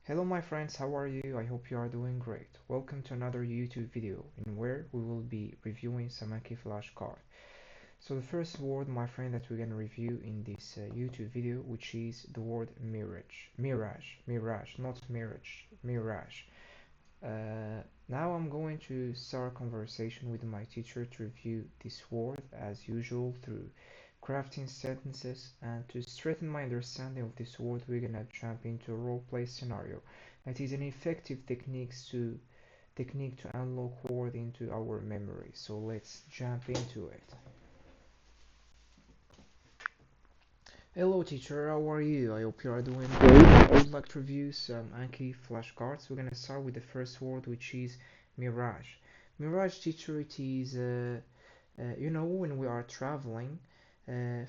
Hello my friends, how are you? I hope you are doing great. Welcome to another YouTube video in where we will be reviewing some Anki flashcard. So the first word, my friend, that we're gonna review in this YouTube video, which is the word mirage, not mirage, mirage. Now I'm going to start a conversation with my teacher to review this word as usual through crafting sentences, and to strengthen my understanding of this word we're gonna jump into a role play scenario that is an effective technique to unlock word into our memory. So let's jump into it. Hello teacher, how are you? I hope you are doing great. I would like to review some Anki flashcards. We're gonna start with the first word, which is Mirage. Mirage teacher, it is when we are traveling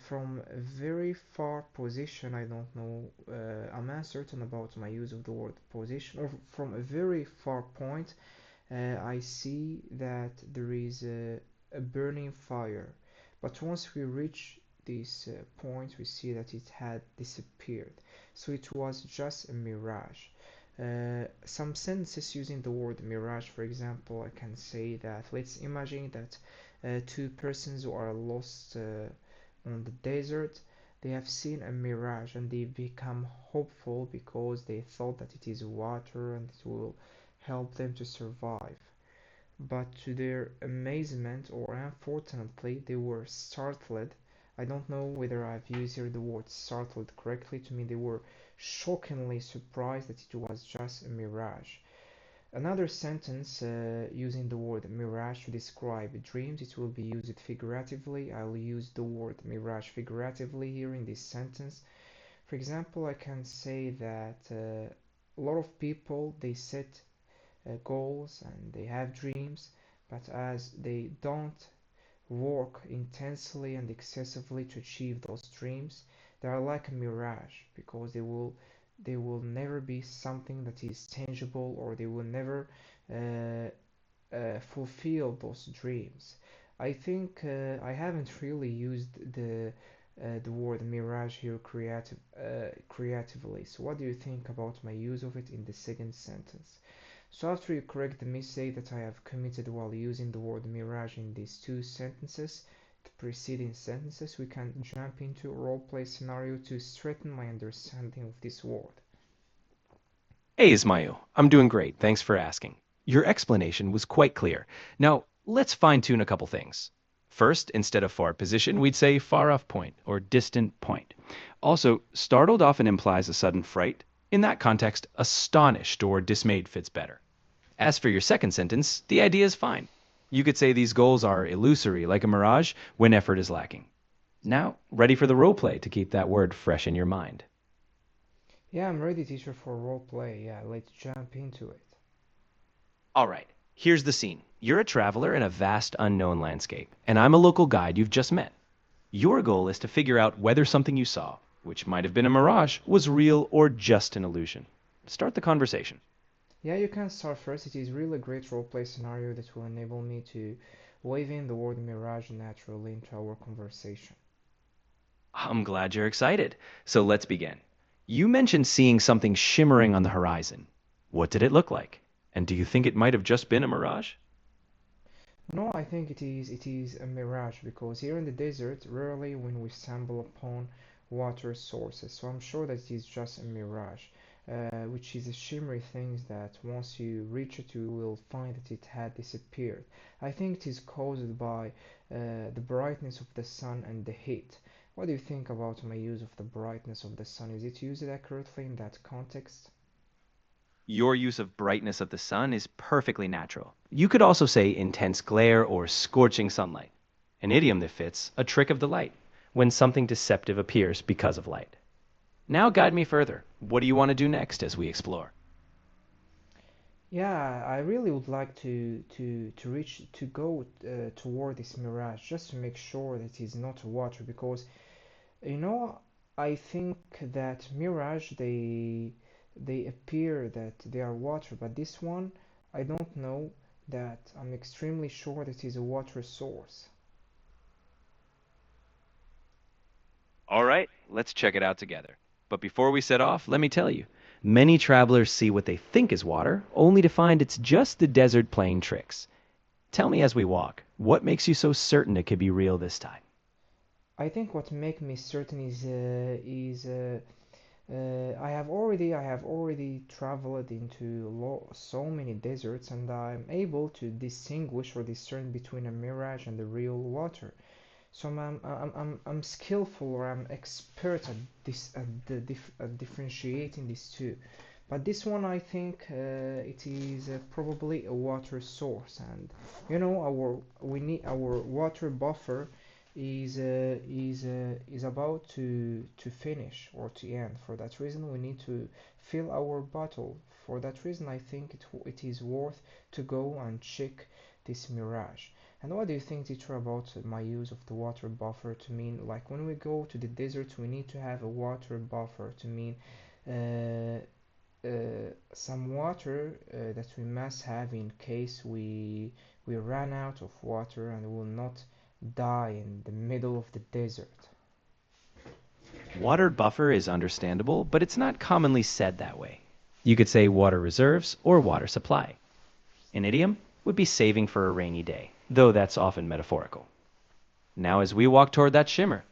from a very far position. I don't know, I'm uncertain about my use of the word position, or from a very far point. I see that there is a burning fire, but once we reach this point, we see that it had disappeared. So it was just a mirage. Some sentences using the word mirage, for example, I can say that let's imagine that two persons who are lost on the desert, they have seen a mirage and they become hopeful because they thought that it is water and it will help them to survive. But to their amazement, or unfortunately, they were startled. I don't know whether I've used here the word startled correctly. To me, they were shockingly surprised that it was just a mirage. Another sentence using the word mirage to describe dreams, it will be used figuratively. I'll use the word mirage figuratively here in this sentence. For example, I can say that a lot of people, they set goals and they have dreams, but as they don't work intensely and excessively to achieve those dreams, they are like a mirage because they will never be something that is tangible, or they will never uh, fulfill those dreams. I think I haven't really used the word mirage here creatively. So what do you think about my use of it in the second sentence? So after you correct the mistake that I have committed while using the word mirage in these two sentences, the preceding sentences, we can jump into a role-play scenario to strengthen my understanding of this word. Hey Ismail, I'm doing great. Thanks for asking. Your explanation was quite clear. Now, let's fine tune a couple things. First, instead of far position, we'd say far off point or distant point. Also, startled often implies a sudden fright. In that context, astonished or dismayed fits better. As for your second sentence, the idea is fine. You could say these goals are illusory, like a mirage, when effort is lacking. Now, ready for the role play to keep that word fresh in your mind. Yeah, I'm ready, teacher, for role-play. Yeah, let's jump into it. All right, here's the scene. You're a traveler in a vast unknown landscape, and I'm a local guide you've just met. Your goal is to figure out whether something you saw, which might have been a mirage, was real or just an illusion. Start the conversation. Yeah, you can start first. It is really a great role-play scenario that will enable me to wave in the word mirage naturally into our conversation. I'm glad you're excited. So let's begin. You mentioned seeing something shimmering on the horizon. What did it look like? And do you think it might have just been a mirage? No, I think it is a mirage because here in the desert, rarely when we stumble upon water sources. So I'm sure that it is just a mirage, which is a shimmery thing that once you reach it, you will find that it had disappeared. I think it is caused by the brightness of the sun and the heat. What do you think about my use of the brightness of the sun? Is it used accurately in that context? Your use of brightness of the sun is perfectly natural. You could also say intense glare or scorching sunlight, an idiom that fits a trick of the light, when something deceptive appears because of light. Now guide me further. What do you want to do next as we explore? Yeah, I really would like to go toward this mirage just to make sure that it's not water because you know I think that mirage they appear that they are water, but this one I don't know that I'm extremely sure that it is a water source. All right, let's check it out together. But before we set off, let me tell you Many travelers see what they think is water, only to find it's just the desert playing tricks. Tell me as we walk, what makes you so certain it could be real this time? I think what makes me certain is I have already traveled into so many deserts, and I'm able to distinguish or discern between a mirage and the real water. So I'm skillful or I'm expert at at differentiating these two. But this one I think it is probably a water source, and you know our we need our water buffer is about to finish or to end. For that reason, we need to fill our bottle. For that reason, I think it is worth to go and check this mirage. And what do you think, teacher, about my use of the water buffer to mean like when we go to the desert, we need to have a water buffer to mean uh, some water that we must have in case we run out of water and will not die in the middle of the desert. Water buffer is understandable, but it's not commonly said that way. You could say water reserves or water supply. An idiom would be saving for a rainy day, though that's often metaphorical. Now, as we walk toward that shimmer,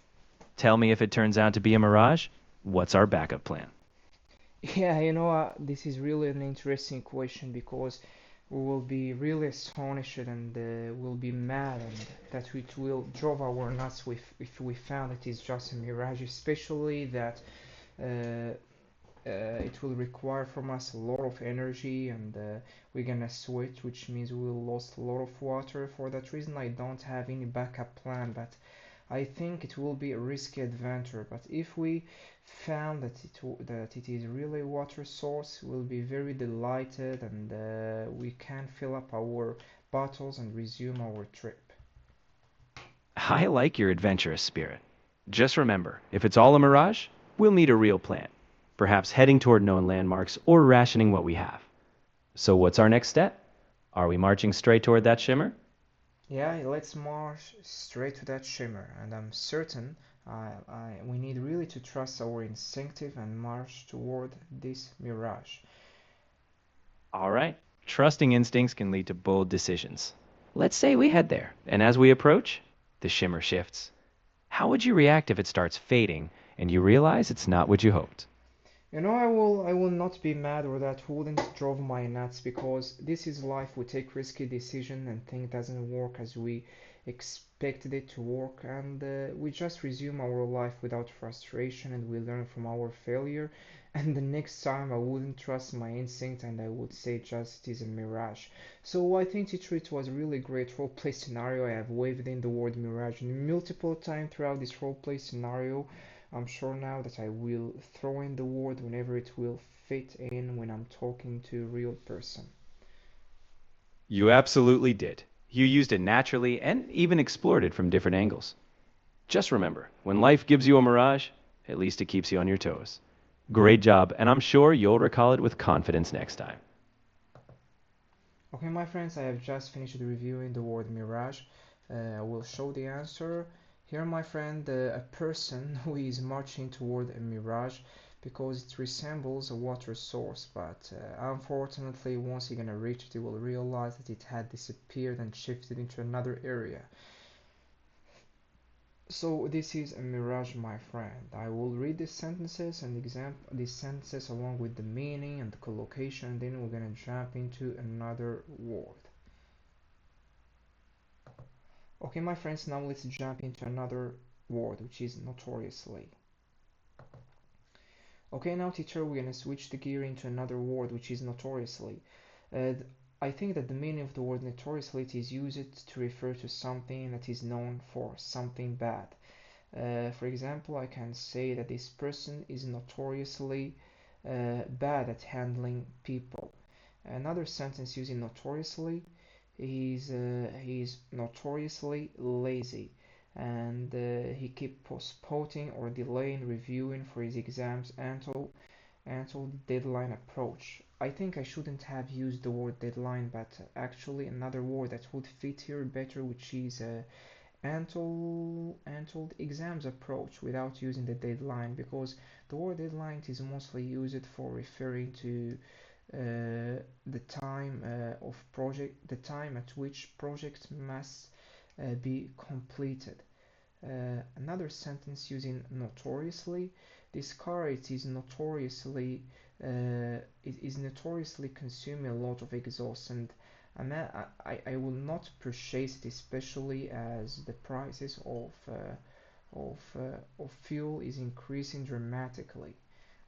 tell me if it turns out to be a mirage, what's our backup plan? Yeah, this is really an interesting question because we will be really astonished and will be mad and that it will drive our nuts if we found it is just a mirage, especially that uh, it will require from us a lot of energy and we're gonna sweat, which means we will lose a lot of water. For that reason, I don't have any backup plan, but I think it will be a risky adventure. But if we found that it is really a water source, we'll be very delighted and we can fill up our bottles and resume our trip. I like your adventurous spirit. Just remember, if it's all a mirage, we'll need a real plan. Perhaps heading toward known landmarks or rationing what we have. So, what's our next step? Are we marching straight toward that shimmer? Yeah, let's march straight to that shimmer, and I'm certain we need really to trust our instinctive and march toward this mirage. All right. Trusting instincts can lead to bold decisions. Let's say we head there, and as we approach, the shimmer shifts. How would you react if it starts fading and you realize it's not what you hoped? I will not be mad or that wouldn't drive my nuts because this is life. We take risky decision and thing doesn't work as we expected it to work, and we just resume our life without frustration and we learn from our failure. And the next time I wouldn't trust my instinct and I would say just it is a mirage. So I think teacher it was a really great roleplay scenario. I have waved in the word mirage multiple times throughout this roleplay scenario. I'm sure now that I will throw in the word whenever it will fit in when I'm talking to a real person. You absolutely did. You used it naturally and even explored it from different angles. Just remember, when life gives you a mirage, at least it keeps you on your toes. Great job, and I'm sure you'll recall it with confidence next time. Okay, my friends, I have just finished reviewing the word mirage. I will show the answer. Here, my friend, a person who is marching toward a mirage because it resembles a water source, but unfortunately, once you're gonna reach it, you will realize that it had disappeared and shifted into another area. So this is a mirage, my friend. I will read these sentences and example these sentences along with the meaning and the collocation, then we're gonna jump into another word. Okay, my friends, now let's jump into another word, which is notoriously. Okay, now teacher, we're gonna switch the gear into another word, which is notoriously. Uh, I think that the meaning of the word notoriously is used to refer to something that is known for something bad. For example, I can say that this person is notoriously bad at handling people. Another sentence using notoriously is he's notoriously lazy and he keep postponing or delaying reviewing for his exams until the deadline approach. I think I shouldn't have used the word deadline, but actually another word that would fit here better, which is until the exams approach without using the deadline, because the word deadline is mostly used for referring to the time of project, the time at which project must be completed. Another sentence using notoriously. This car it is notoriously consuming a lot of exhaust, and I will not purchase it, especially as the prices of fuel is increasing dramatically.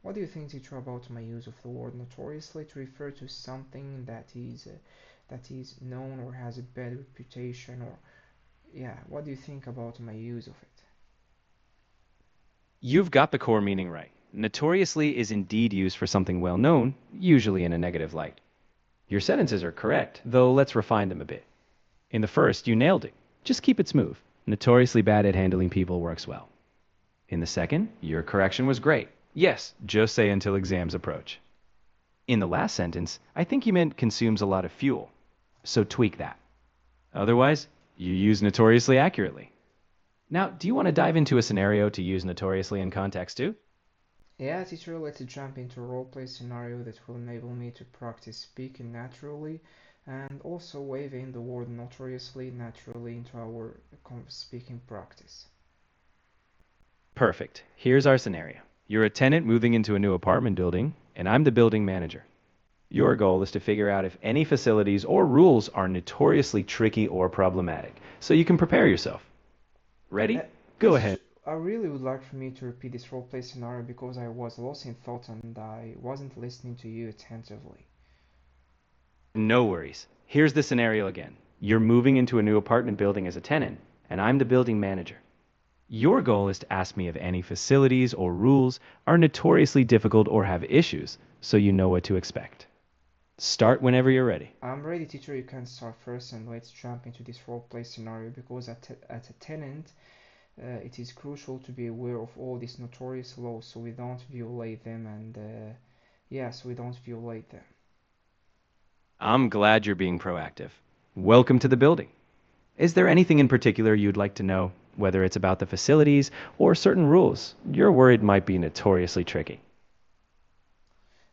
What do you think, teacher, about my use of the word notoriously to refer to something that is known or has a bad reputation, or yeah, what do you think about my use of it? You've got the core meaning right. Notoriously is indeed used for something well known, usually in a negative light. Your sentences are correct, though let's refine them a bit. In the first, you nailed it. Just keep it smooth. Notoriously bad at handling people works well. In the second, your correction was great. Yes, just say until exams approach. In the last sentence, I think you meant consumes a lot of fuel. So tweak that. Otherwise, you use notoriously accurately. Now, do you want to dive into a scenario to use notoriously in context too? Yeah, teacher, let's jump into a roleplay scenario that will enable me to practice speaking naturally and also wave in the word notoriously naturally into our speaking practice. Perfect. Here's our scenario. You're a tenant moving into a new apartment building, and I'm the building manager. Your goal is to figure out if any facilities or rules are notoriously tricky or problematic, so you can prepare yourself. Ready? Uh, Go yes, ahead. teacher, I really would like for me to repeat this roleplay scenario because I was lost in thought and I wasn't listening to you attentively. No worries. Here's the scenario again. You're moving into a new apartment building as a tenant, and I'm the building manager. Your goal is to ask me if any facilities or rules are notoriously difficult or have issues, so you know what to expect. Start whenever you're ready. I'm ready, teacher. You can start first and let's jump into this roleplay scenario because at a tenant, it is crucial to be aware of all these notorious laws so we don't violate them and yeah, so we don't violate them. I'm glad you're being proactive. Welcome to the building. Is there anything in particular you'd like to know, whether it's about the facilities or certain rules you're worried might be notoriously tricky?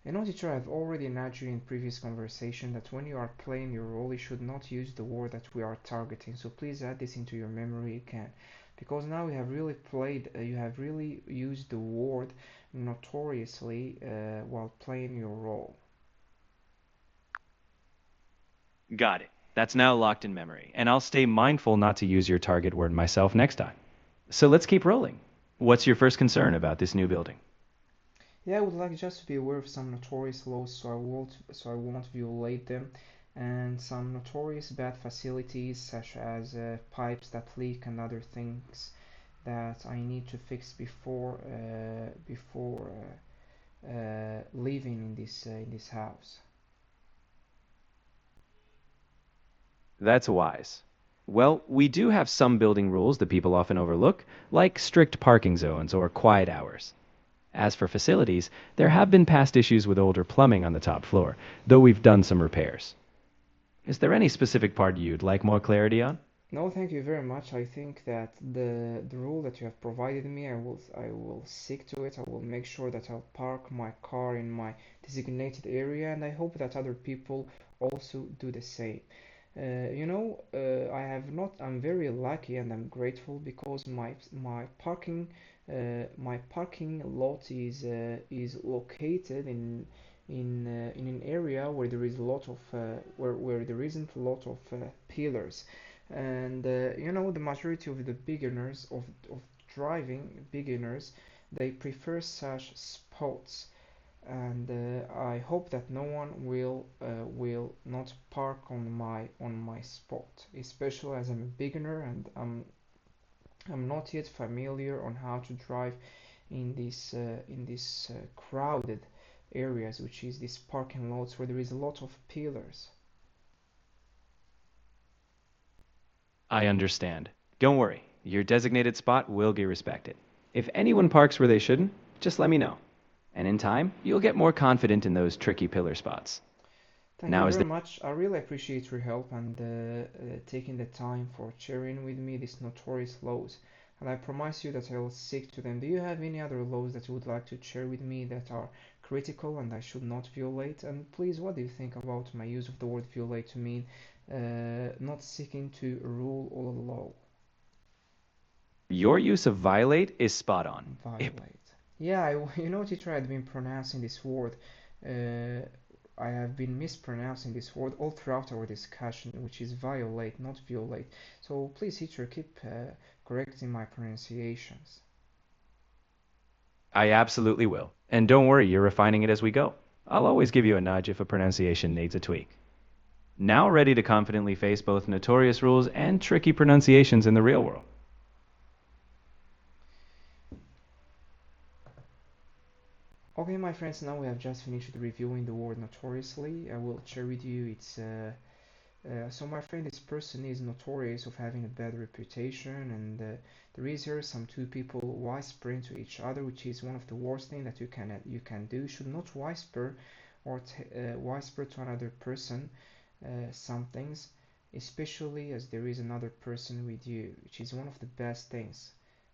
You know, teacher, I've already nudged you in previous conversation that when you are playing your role, you should not use the word that we are targeting. So please add this into your memory again, because now you have really you have really used the word notoriously while playing your role. Got it. That's now locked in memory, and I'll stay mindful not to use your target word myself next time. So let's keep rolling. What's your first concern about this new building? Yeah, I would like just to be aware of some notorious laws so I won't violate them, and some notorious bad facilities such as pipes that leak and other things that I need to fix before living in this house. That's wise. Well, we do have some building rules that people often overlook, like strict parking zones or quiet hours. As for facilities, there have been past issues with older plumbing on the top floor, though we've done some repairs. Is there any specific part you'd like more clarity on? No, thank you very much. I think that the rule that you have provided me, I will stick to it. I will make sure that I'll park my car in my designated area, and I hope that other people also do the same. I have not. I'm very lucky and I'm grateful because my parking lot is located in an area where there is a lot of where there isn't a lot of pillars, and the majority of the of driving beginners, they prefer such spots, and I hope that no one will not park on my spot, especially as I'm a beginner and I'm not yet familiar on how to drive in this crowded areas, which is these parking lots where there is a lot of pillars. I understand. Don't worry, your designated spot will be respected. If anyone parks where they shouldn't, just let me know. And in time, you'll get more confident in those tricky pillar spots. Thank you Now, is very there much. I really appreciate your help and taking the time for sharing with me these notorious laws. And I promise you that I will stick to them. Do you have any other laws that you would like to share with me that are critical and I should not violate? And please, what do you think about my use of the word violate to mean not seeking to rule or law? your use of violate is spot on. Violate. Yeah, teacher, I had been pronouncing this word. Uh, I have been mispronouncing this word all throughout our discussion, which is violate, not violate. So please, teacher, keep correcting my pronunciations. I absolutely will. And don't worry, you're refining it as we go. I'll always give you a nudge if a pronunciation needs a tweak. Now ready to confidently face both notorious rules and tricky pronunciations in the real world. Okay, my friends, now we have just finished reviewing the word notoriously. I will share with you its so my friend, this person is notorious of having a bad reputation, and there is here some two people whispering to each other, which is one of the worst things that you can do. You should not whisper or whisper to another person some things, especially as there is another person with you, which is one of the best things.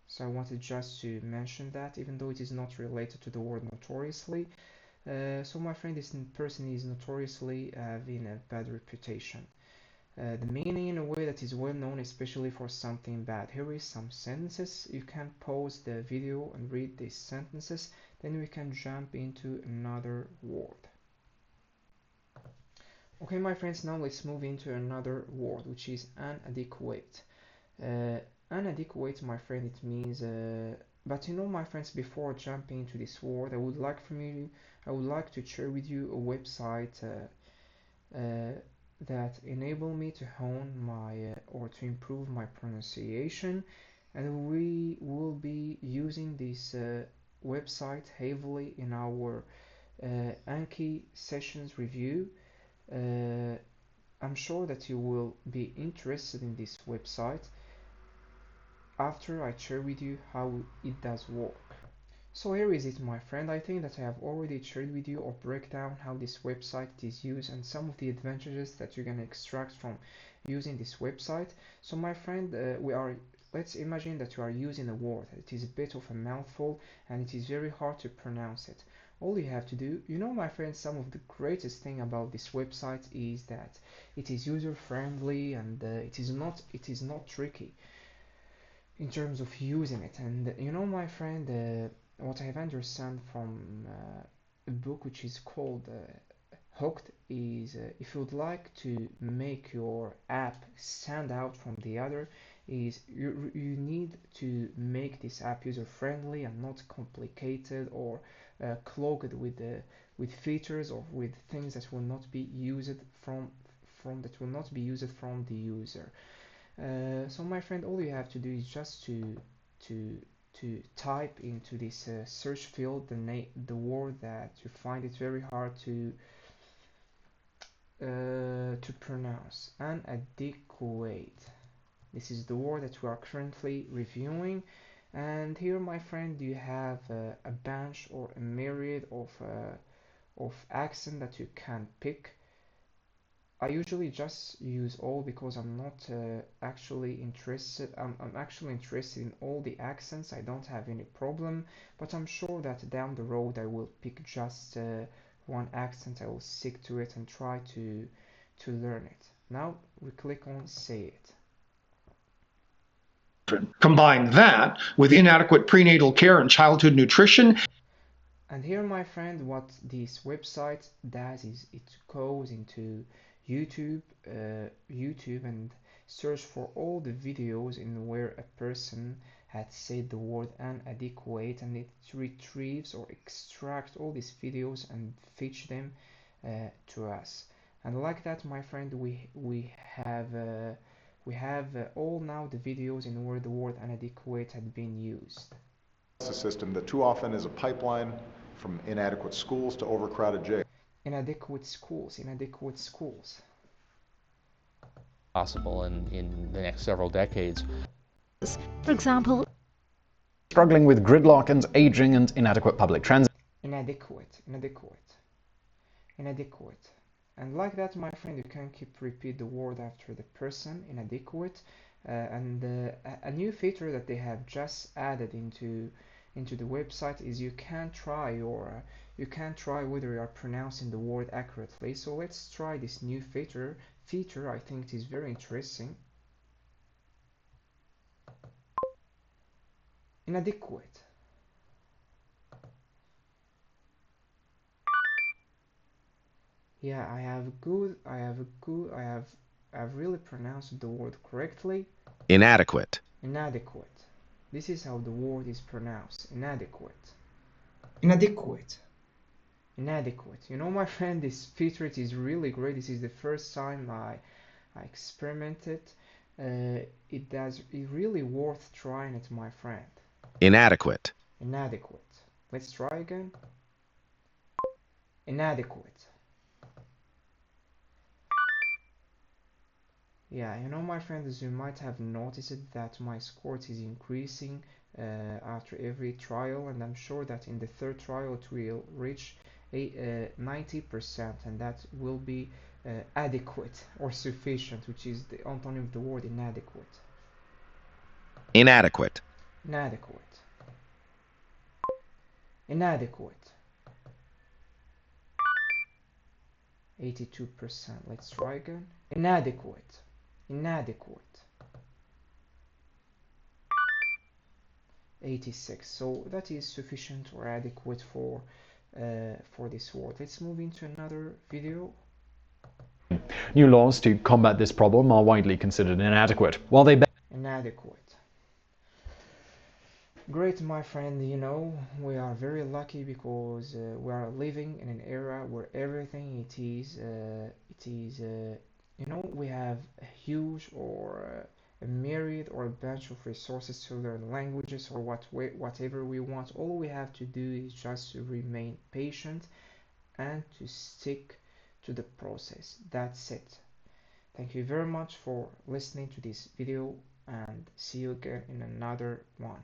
So I wanted just to mention that, even though it is not related to the word notoriously. So my friend, this person is notoriously having a bad reputation. The meaning in a way that is well known, especially for something bad. Here is some sentences. You can pause the video and read these sentences. Then we can jump into another word. Okay, my friends, now let's move into another word, which is inadequate. Uh, Inadequate, my friend, it means. But my friends, before jumping into this word, I would like to share with you a website. That enable me to hone my or to improve my pronunciation, and we will be using this website heavily in our Anki sessions review. uh, I'm sure that you will be interested in this website after I share with you how it does work. So here is it, my friend. I think that I have already shared with you or break down how this website is used and some of the advantages that you're going to extract from using this website. So my friend, let's imagine that you are using a word. It is a bit of a mouthful and it is very hard to pronounce it. All you have to do, my friend, some of the greatest thing about this website is that it is user friendly and it is not tricky in terms of using it. And my friend, what I've understand from a book which is called Hooked is if you would like to make your app stand out from the other, is you need to make this app user friendly and not complicated or clogged with features or with things that will not be used from the user. So my friend, all you have to do is just to to type into this search field the word that you find it very hard to pronounce. Inadequate. This is the word that we are currently reviewing. And here, my friend, you have a bunch or a myriad of accent that you can pick. I usually just use all because I'm not actually interested. I'm actually interested in all the accents. I don't have any problem, but I'm sure that down the road I will pick just one accent. I will stick to it and try to learn it. Now we click on say it. Combine that with inadequate prenatal care and childhood nutrition. And here, my friend, what this website does is it goes into YouTube and search for all the videos in where a person had said the word inadequate, and it retrieves or extracts all these videos and fetch them to us. And like that, my friend, we have all now the videos in where the word inadequate had been used. A system that too often is a pipeline from inadequate schools to overcrowded jails. Inadequate schools. Possible in the next several decades. For example, struggling with gridlock and aging and inadequate public transit. Inadequate. And like that, my friend, you can keep repeat the word after the person, inadequate. A new feature that they have just added into the website is you can try whether you are pronouncing the word accurately. So let's try this new feature. I think it is very interesting. Inadequate. Yeah, I've really pronounced the word correctly. Inadequate. Inadequate. This is how the word is pronounced. Inadequate. Inadequate. Inadequate. You know, my friend, this feature is really great. This is the first time I experimented. It really worth trying it, my friend. Inadequate. Inadequate. Let's try again. Inadequate. Yeah, you know, my friends, you might have noticed that my score is increasing after every trial, and I'm sure that in the third trial it will reach 90%, and that will be adequate or sufficient, which is the antonym of the word inadequate. Inadequate. Inadequate. Inadequate. 82%. Let's try again. Inadequate. Inadequate. 86. So that is sufficient or adequate for this word. Let's move into another video. New laws to combat this problem are widely considered inadequate. While they Inadequate. Great, my friend. You know, we are very lucky because we are living in an era where everything you know, we have a huge or a myriad or a bunch of resources to learn languages or whatever we want. All we have to do is just to remain patient and to stick to the process. That's it. Thank you very much for listening to this video, and see you again in another one.